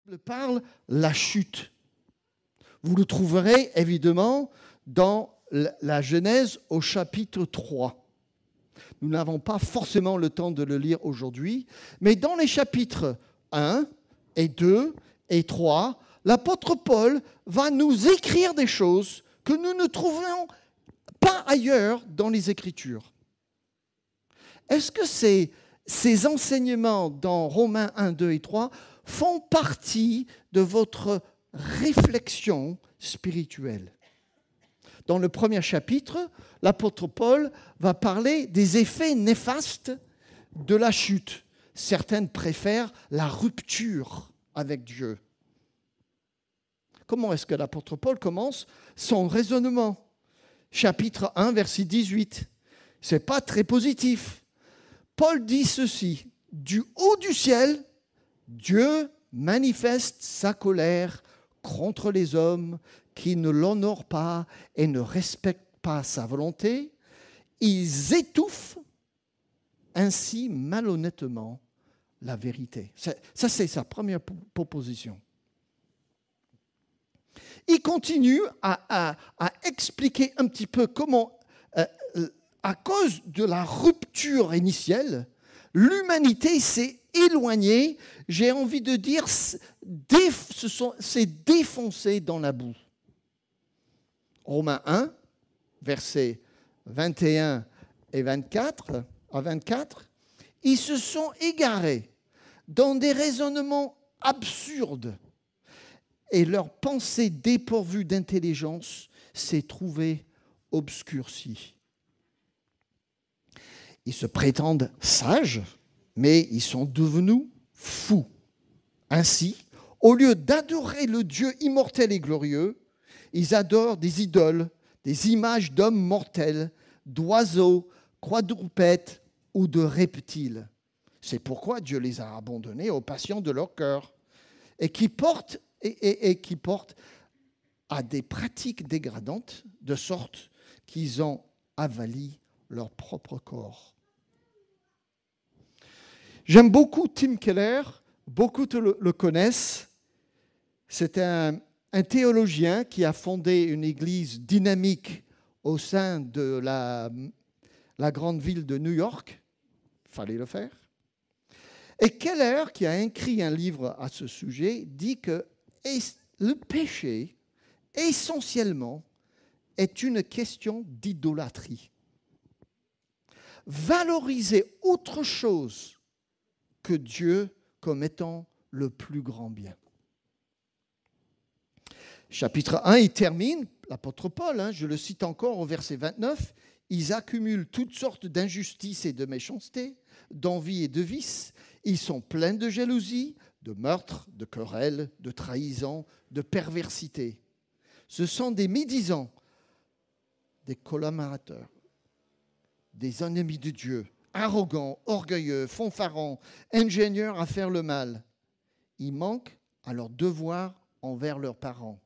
Bible parle la chute. Vous le trouverez évidemment dans la Genèse au chapitre 3. Nous n'avons pas forcément le temps de le lire aujourd'hui, mais dans les chapitres 1 et 2 et 3, l'apôtre Paul va nous écrire des choses que nous ne trouvons pas ailleurs dans les Écritures. Est-ce que ces enseignements dans Romains 1, 2 et 3 font partie de votre réflexion spirituelle? Dans le premier chapitre, l'apôtre Paul va parler des effets néfastes de la chute. Certaines préfèrent la rupture avec Dieu. Comment est-ce que l'apôtre Paul commence son raisonnement? Chapitre 1, verset 18. Ce n'est pas très positif. Paul dit ceci: du haut du ciel, Dieu manifeste sa colère contre les hommes qui ne l'honorent pas et ne respectent pas sa volonté. Ils étouffent ainsi malhonnêtement la vérité. Ça, c'est sa première proposition. Il continue à expliquer un petit peu comment, à cause de la rupture initiale, l'humanité s'est éloignée, j'ai envie de dire, s'est défoncée dans la boue. Romains 1, versets 21 et 24, à 24, ils se sont égarés dans des raisonnements absurdes et leur pensée dépourvue d'intelligence s'est trouvée obscurcie. Ils se prétendent sages, mais ils sont devenus fous. Ainsi, au lieu d'adorer le Dieu immortel et glorieux, ils adorent des idoles, des images d'hommes mortels, d'oiseaux, quadrupèdes ou de reptiles. C'est pourquoi Dieu les a abandonnés aux passions de leur cœur et qui portent à des pratiques dégradantes, de sorte qu'ils ont avali leur propre corps. J'aime beaucoup Tim Keller, beaucoup le connaissent. C'est un théologien qui a fondé une église dynamique au sein de la grande ville de New York. Il fallait le faire. Et Keller, qui a écrit un livre à ce sujet, dit que le péché, essentiellement, est une question d'idolâtrie. Valoriser autre chose que Dieu comme étant le plus grand bien. Chapitre 1, il termine, l'apôtre Paul, je le cite encore au verset 29, « Ils accumulent toutes sortes d'injustices et de méchanceté, d'envie et de vices. Ils sont pleins de jalousie, de meurtre, de querelles, de trahison, de perversité. Ce sont des médisants, des collaborateurs, des ennemis de Dieu, arrogants, orgueilleux, fanfarons, ingénieurs à faire le mal. Ils manquent à leur devoir envers leurs parents.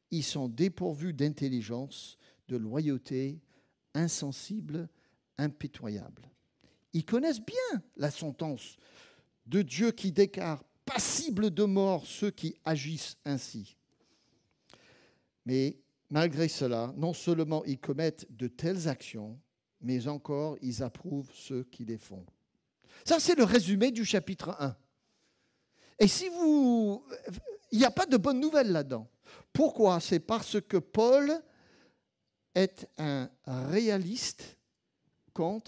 Ils sont dépourvus d'intelligence, de loyauté, insensibles, impitoyables. » Ils connaissent bien la sentence de Dieu qui déclare passibles de mort ceux qui agissent ainsi. Mais malgré cela, non seulement ils commettent de telles actions, mais encore ils approuvent ceux qui les font. Ça, c'est le résumé du chapitre 1. Et il n'y a pas de bonne nouvelle là-dedans. Pourquoi? C'est parce que Paul est un réaliste quant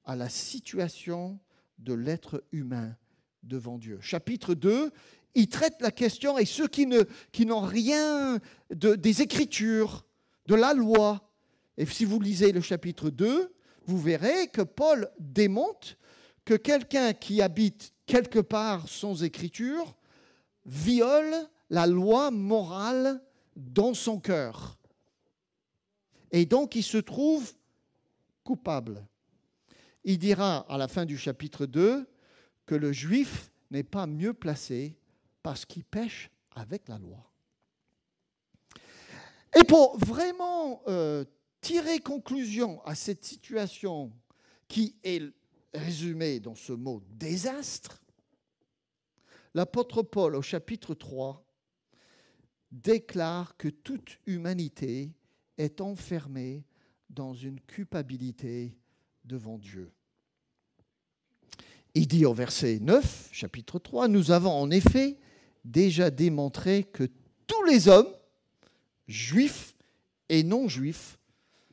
à la situation de l'être humain devant Dieu. Chapitre 2, il traite la question, et ceux qui n'ont rien des Écritures, de la loi. Et si vous lisez le chapitre 2, vous verrez que Paul démontre que quelqu'un qui habite quelque part sans Écriture viole la loi morale dans son cœur. Et donc, il se trouve coupable. Il dira à la fin du chapitre 2 que le juif n'est pas mieux placé parce qu'il pêche avec la loi. Et pour vraiment tirer conclusion à cette situation qui est résumée dans ce mot désastre, l'apôtre Paul, au chapitre 3, déclare que toute humanité est enfermée dans une culpabilité devant Dieu. Il dit au verset 9, chapitre 3, « Nous avons en effet déjà démontré que tous les hommes, juifs et non-juifs,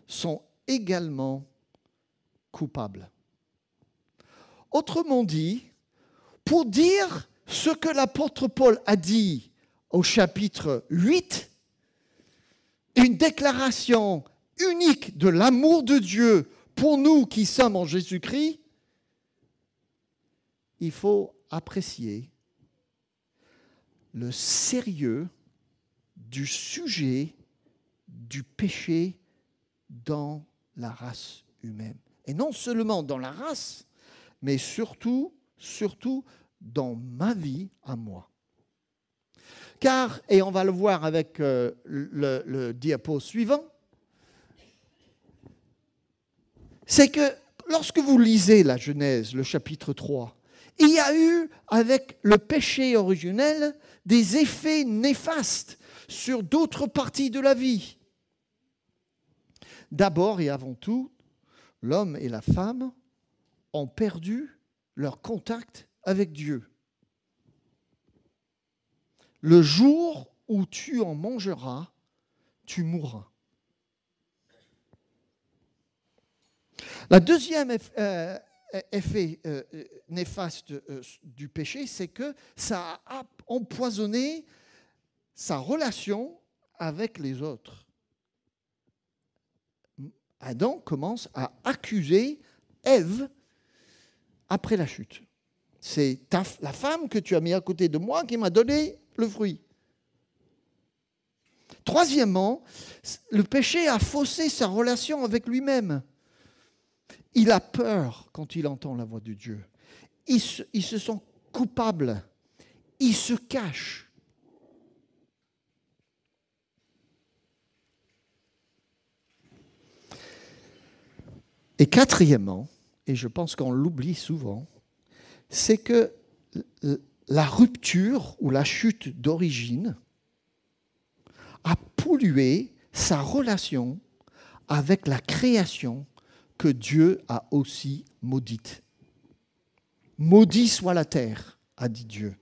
sont également coupables. » Autrement dit, pour dire ce que l'apôtre Paul a dit au chapitre 8, une déclaration unique de l'amour de Dieu pour nous qui sommes en Jésus-Christ, il faut apprécier le sérieux du sujet du péché dans la race humaine. Et non seulement dans la race, mais surtout dans ma vie à moi. Car, et on va le voir avec le diapo suivant, c'est que lorsque vous lisez la Genèse, le chapitre 3, il y a eu, avec le péché originel, des effets néfastes sur d'autres parties de la vie. D'abord et avant tout, l'homme et la femme ont perdu leur contact avec Dieu. Le jour où tu en mangeras, tu mourras. La deuxième effet néfaste du péché, c'est que ça a empoisonné sa relation avec les autres. Adam commence à accuser Ève après la chute. C'est la femme que tu as mis à côté de moi qui m'a donné le fruit. Troisièmement, le péché a faussé sa relation avec lui-même. Il a peur quand il entend la voix de Dieu. Il se sent coupable. Il se cache. Et quatrièmement, et je pense qu'on l'oublie souvent, c'est que la rupture ou la chute d'origine a pollué sa relation avec la création que Dieu a aussi maudite. Maudit soit la terre, a dit Dieu.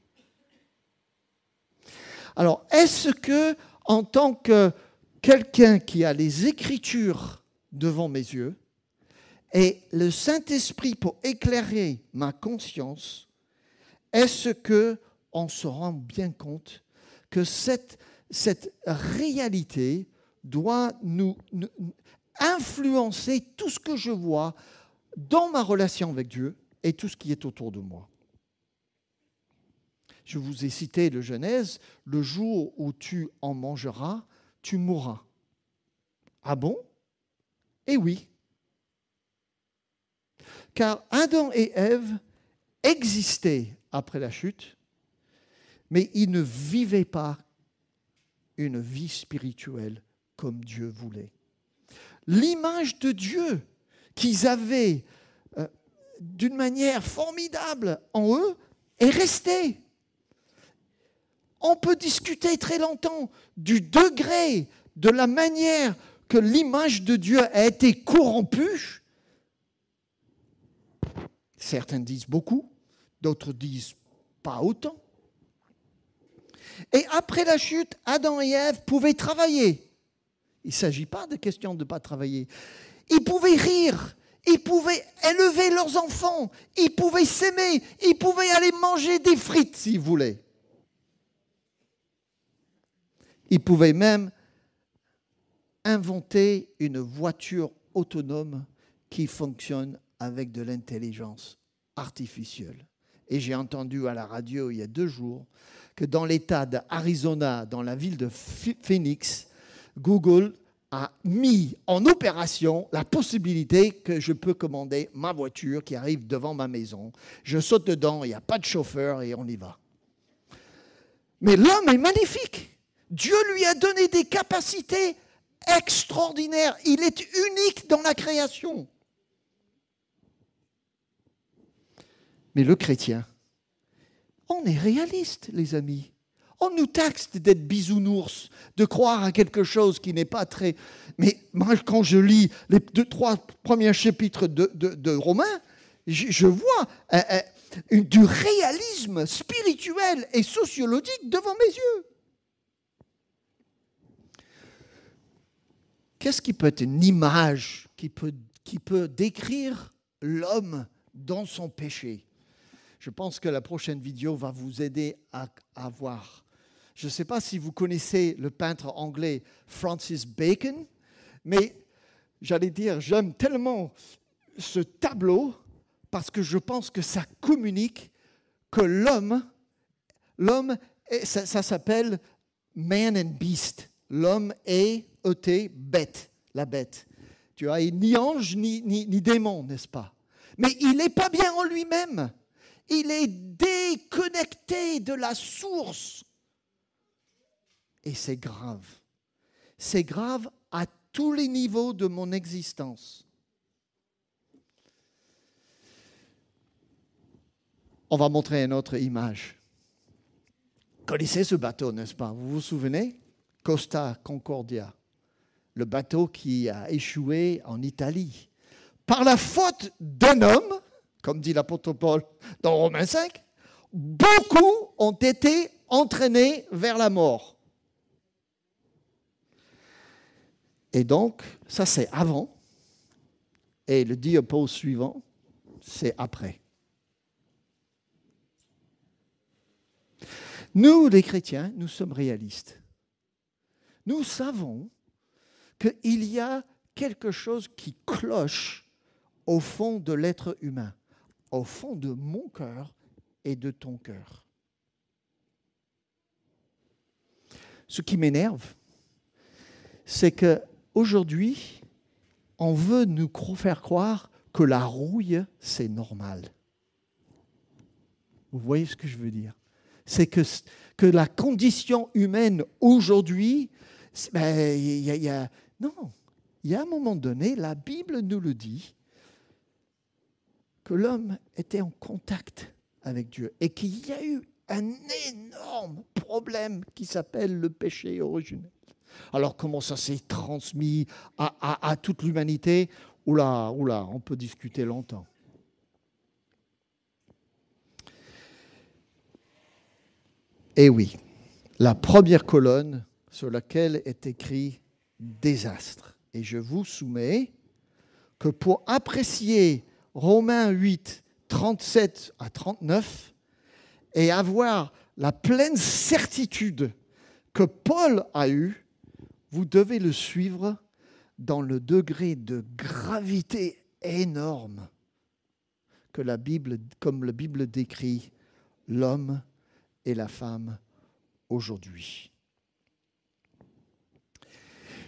Alors, est-ce que, en tant que quelqu'un qui a les Écritures devant mes yeux, et le Saint-Esprit pour éclairer ma conscience, est-ce qu'on se rend bien compte que cette réalité doit nous influencer tout ce que je vois dans ma relation avec Dieu et tout ce qui est autour de moi? Je vous ai cité le Genèse, le jour où tu en mangeras, tu mourras. Ah bon? Eh oui. Car Adam et Ève existaient après la chute, mais ils ne vivaient pas une vie spirituelle comme Dieu voulait. L'image de Dieu qu'ils avaient d'une manière formidable en eux est restée. On peut discuter très longtemps du degré, de la manière que l'image de Dieu a été corrompue. Certains disent beaucoup, d'autres disent pas autant. Et après la chute, Adam et Ève pouvaient travailler. Il ne s'agit pas de question de ne pas travailler. Ils pouvaient rire, ils pouvaient élever leurs enfants, ils pouvaient s'aimer, ils pouvaient aller manger des frites s'ils voulaient. Ils pouvaient même inventer une voiture autonome qui fonctionne avec de l'intelligence artificielle. Et j'ai entendu à la radio il y a 2 jours que dans l'État d'Arizona, dans la ville de Phoenix, Google a mis en opération la possibilité que je peux commander ma voiture qui arrive devant ma maison. Je saute dedans, il n'y a pas de chauffeur et on y va. Mais l'homme est magnifique. Dieu lui a donné des capacités extraordinaires. Il est unique dans la création. Mais le chrétien, On est réaliste, les amis. On nous taxe d'être bisounours, de croire à quelque chose qui n'est pas très... Mais moi, quand je lis les 3 premiers chapitres de Romains, je vois du réalisme spirituel et sociologique devant mes yeux. Qu'est-ce qui peut être une image qui peut décrire l'homme dans son péché? Je pense que la prochaine vidéo va vous aider à voir. Je ne sais pas si vous connaissez le peintre anglais Francis Bacon, mais j'allais dire, j'aime tellement ce tableau parce que je pense que ça communique que l'homme, ça s'appelle man and beast. L'homme est bête, la bête. Tu vois, il ni ange ni démon, n'est-ce pas? Mais il n'est pas bien en lui-même. Il est déconnecté de la source. Et c'est grave. C'est grave à tous les niveaux de mon existence. On va montrer une autre image. Vous connaissez ce bateau, n'est-ce pas? Vous vous souvenez? Costa Concordia, le bateau qui a échoué en Italie. Par la faute d'un homme, comme dit l'apôtre Paul dans Romains 5, beaucoup ont été entraînés vers la mort. Et donc, ça c'est avant. Et le diapo suivant, c'est après. Nous, les chrétiens, nous sommes réalistes. Nous savons qu'il y a quelque chose qui cloche au fond de l'être humain, au fond de mon cœur et de ton cœur. Ce qui m'énerve, c'est qu'aujourd'hui, on veut nous faire croire que la rouille, c'est normal. Vous voyez ce que je veux dire? C'est que la condition humaine aujourd'hui, non, il y a un moment donné, la Bible nous le dit, que l'homme était en contact avec Dieu et qu'il y a eu un énorme problème qui s'appelle le péché originel. Alors comment ça s'est transmis à toute l'humanité? Oula, on peut discuter longtemps. Et oui, la première colonne sur laquelle est écrit « désastre ». Et je vous soumets que pour apprécier Romains 8, 37 à 39 et avoir la pleine certitude que Paul a eue, vous devez le suivre dans le degré de gravité énorme que la Bible, comme la Bible décrit l'homme et la femme aujourd'hui.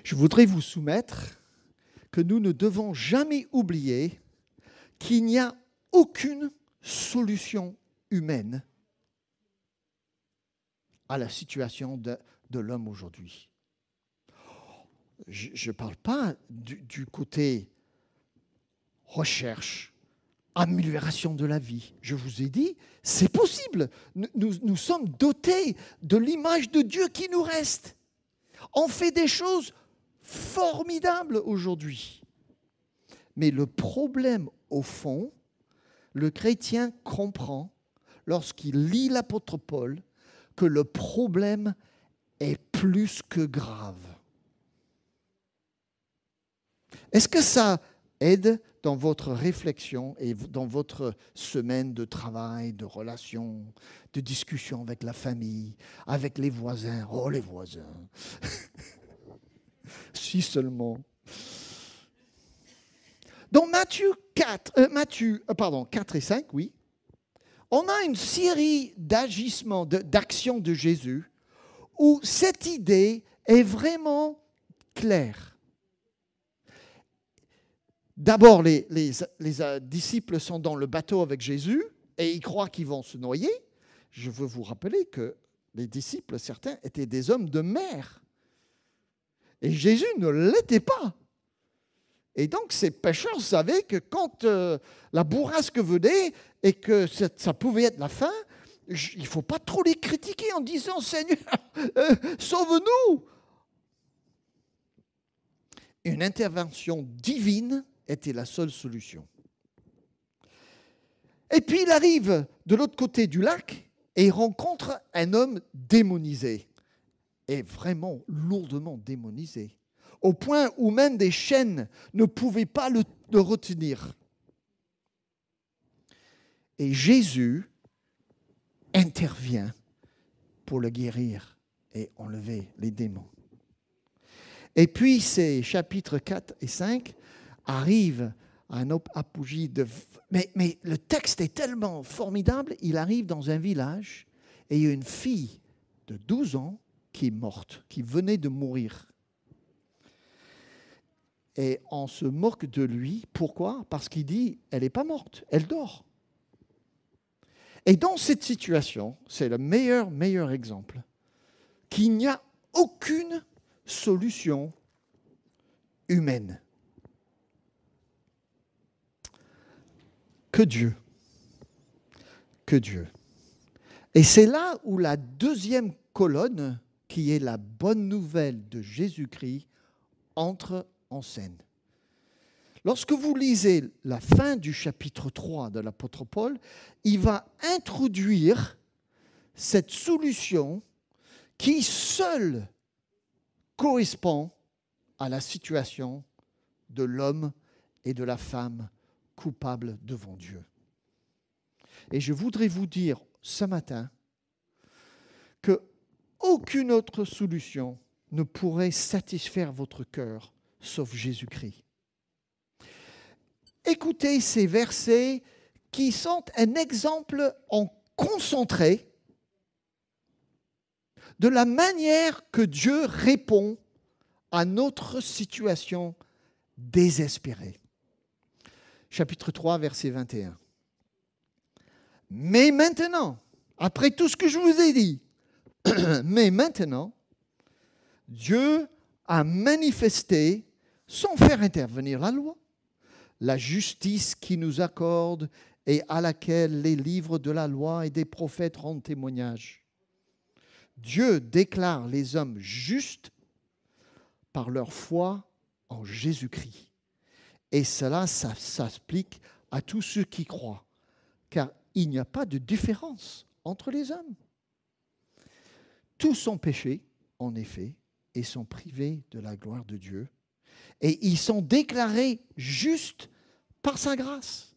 Je voudrais vous soumettre que nous ne devons jamais oublier qu'il n'y a aucune solution humaine à la situation de l'homme aujourd'hui. Je ne parle pas du côté recherche, amélioration de la vie. Je vous ai dit, c'est possible. Nous sommes dotés de l'image de Dieu qui nous reste. On fait des choses formidables aujourd'hui. Mais le problème, au fond, le chrétien comprend, lorsqu'il lit l'apôtre Paul, que le problème est plus que grave. Est-ce que ça aide dans votre réflexion et dans votre semaine de travail, de relations, de discussion avec la famille, avec les voisins? Oh, les voisins! Si seulement. Dans Matthieu 4 et 5, oui, on a une série d'agissements, d'actions de Jésus où cette idée est vraiment claire. D'abord, les disciples sont dans le bateau avec Jésus et ils croient qu'ils vont se noyer. Je veux vous rappeler que les disciples, certains, étaient des hommes de mer. Et Jésus ne l'était pas. Et donc, ces pêcheurs savaient que quand la bourrasque venait et que ça pouvait être la fin, il ne faut pas trop les critiquer en disant « Seigneur, sauve-nous !» Une intervention divine était la seule solution. Et puis il arrive de l'autre côté du lac et il rencontre un homme démonisé, et vraiment lourdement démonisé, au point où même des chaînes ne pouvaient pas le retenir. Et Jésus intervient pour le guérir et enlever les démons. Et puis ces chapitres 4 et 5 arrivent à un apogée de... Mais le texte est tellement formidable, il arrive dans un village et il y a une fille de 12 ans qui est morte, qui venait de mourir. Et on se moque de lui. Pourquoi? Parce qu'il dit, elle n'est pas morte, elle dort. Et dans cette situation, c'est le meilleur exemple, qu'il n'y a aucune solution humaine. Que Dieu. Que Dieu. Et c'est là où la deuxième colonne, qui est la bonne nouvelle de Jésus-Christ, entre en scène. Lorsque vous lisez la fin du chapitre 3 de l'apôtre Paul, il va introduire cette solution qui seule correspond à la situation de l'homme et de la femme coupables devant Dieu. Et je voudrais vous dire ce matin qu'aucune autre solution ne pourrait satisfaire votre cœur sauf Jésus-Christ. Écoutez ces versets qui sont un exemple en concentré de la manière que Dieu répond à notre situation désespérée. Chapitre 3, verset 21. Mais maintenant, après tout ce que je vous ai dit, mais maintenant, Dieu a manifesté, sans faire intervenir la loi, la justice qui nous accorde et à laquelle les livres de la loi et des prophètes rendent témoignage. Dieu déclare les hommes justes par leur foi en Jésus-Christ. Et cela, ça s'applique à tous ceux qui croient, car il n'y a pas de différence entre les hommes. Tous sont péchés, en effet, et sont privés de la gloire de Dieu. Et ils sont déclarés justes par sa grâce.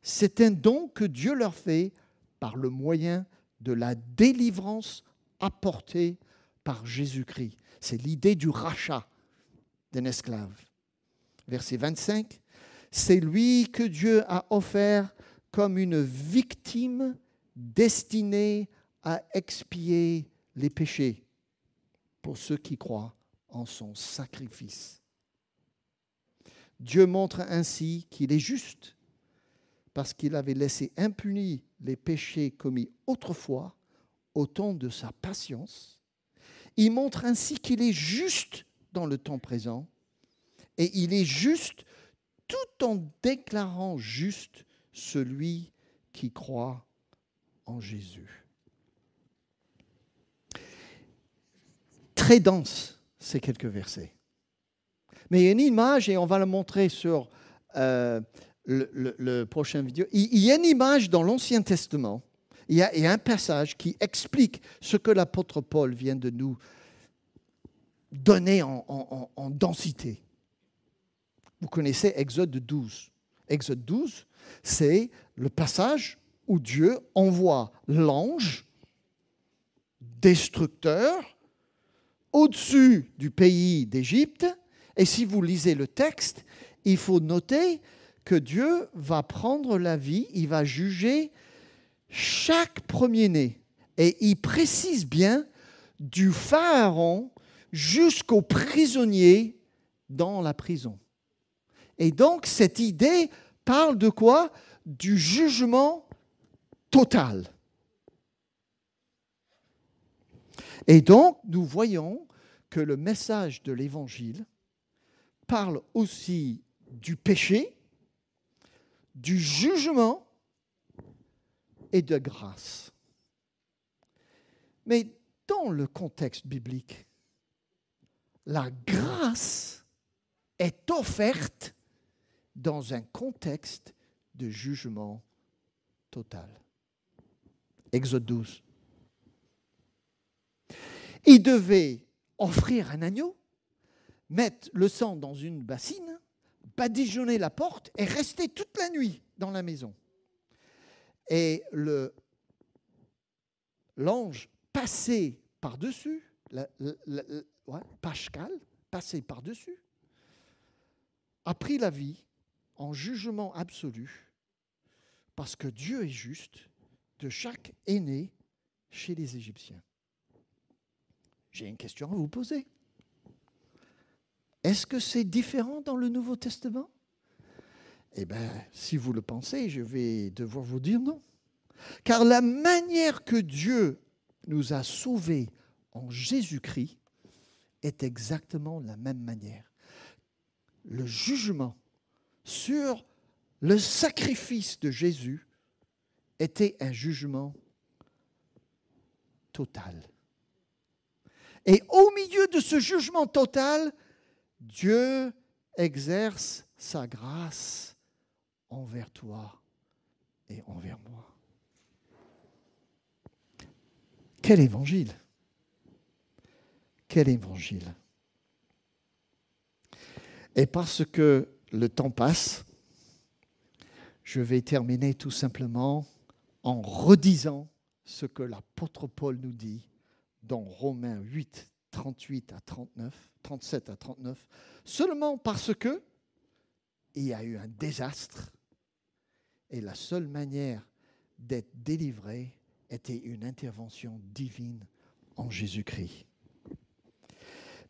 C'est un don que Dieu leur fait par le moyen de la délivrance apportée par Jésus-Christ. C'est l'idée du rachat d'un esclave. Verset 25, c'est lui que Dieu a offert comme une victime destinée à expier les péchés pour ceux qui croient en son sacrifice. Dieu montre ainsi qu'il est juste parce qu'il avait laissé impunis les péchés commis autrefois au temps de sa patience. Il montre ainsi qu'il est juste dans le temps présent et il est juste tout en déclarant juste celui qui croit en Jésus. Très dense, ces quelques versets. Mais il y a une image, et on va la montrer sur le prochain vidéo. Il y a une image dans l'Ancien Testament, il y a un passage qui explique ce que l'apôtre Paul vient de nous donner en densité. Vous connaissez Exode 12. Exode 12, c'est le passage où Dieu envoie l'ange destructeur au-dessus du pays d'Égypte. Et si vous lisez le texte, il faut noter que Dieu va prendre la vie, il va juger chaque premier-né. Et il précise bien du pharaon jusqu'aux prisonniers dans la prison. Et donc, cette idée parle de quoi? Du jugement total. Et donc, nous voyons que le message de l'Évangile parle aussi du péché, du jugement et de grâce. Mais dans le contexte biblique, la grâce est offerte dans un contexte de jugement total. Exode 12. Il devait offrir un agneau, mettre le sang dans une bassine, badigeonner la porte et rester toute la nuit dans la maison. Et l'ange passait par-dessus, Pashkal, passait par-dessus, a pris la vie en jugement absolu, parce que Dieu est juste, de chaque aîné chez les Égyptiens. J'ai une question à vous poser. Est-ce que c'est différent dans le Nouveau Testament? Eh bien, si vous le pensez, je vais devoir vous dire non. Car la manière que Dieu nous a sauvés en Jésus-Christ est exactement la même manière. Le jugement sur le sacrifice de Jésus était un jugement total. Et au milieu de ce jugement total, Dieu exerce sa grâce envers toi et envers moi. Quel évangile! Quel évangile! Et parce que le temps passe, je vais terminer tout simplement en redisant ce que l'apôtre Paul nous dit dans Romains 8, 37 à 39, seulement parce que il y a eu un désastre et la seule manière d'être délivré était une intervention divine en Jésus-Christ.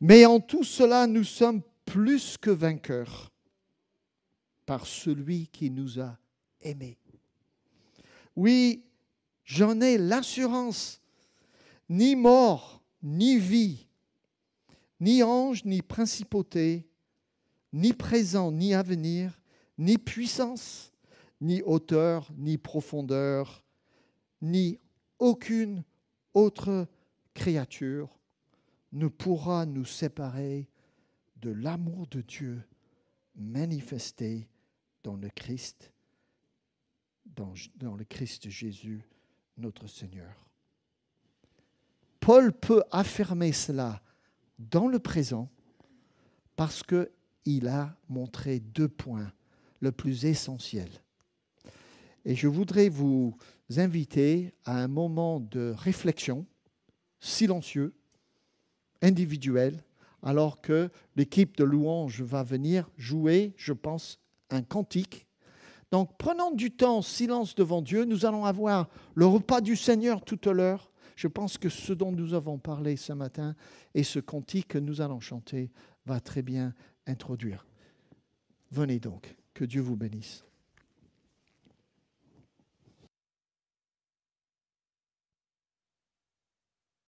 Mais en tout cela, nous sommes plus que vainqueurs par celui qui nous a aimés. Oui, j'en ai l'assurance, ni mort, ni vie, ni ange, ni principauté, ni présent, ni avenir, ni puissance, ni hauteur, ni profondeur, ni aucune autre créature ne pourra nous séparer de l'amour de Dieu manifesté dans le Christ, dans le Christ Jésus, notre Seigneur. Paul peut affirmer cela dans le présent parce qu'il a montré 2 points, le plus essentiel. Et je voudrais vous inviter à un moment de réflexion silencieux, individuel, alors que l'équipe de louange va venir jouer, je pense, un cantique. Donc, prenons du temps, silence devant Dieu. Nous allons avoir le repas du Seigneur tout à l'heure. Je pense que ce dont nous avons parlé ce matin et ce cantique que nous allons chanter va très bien introduire. Venez donc, que Dieu vous bénisse.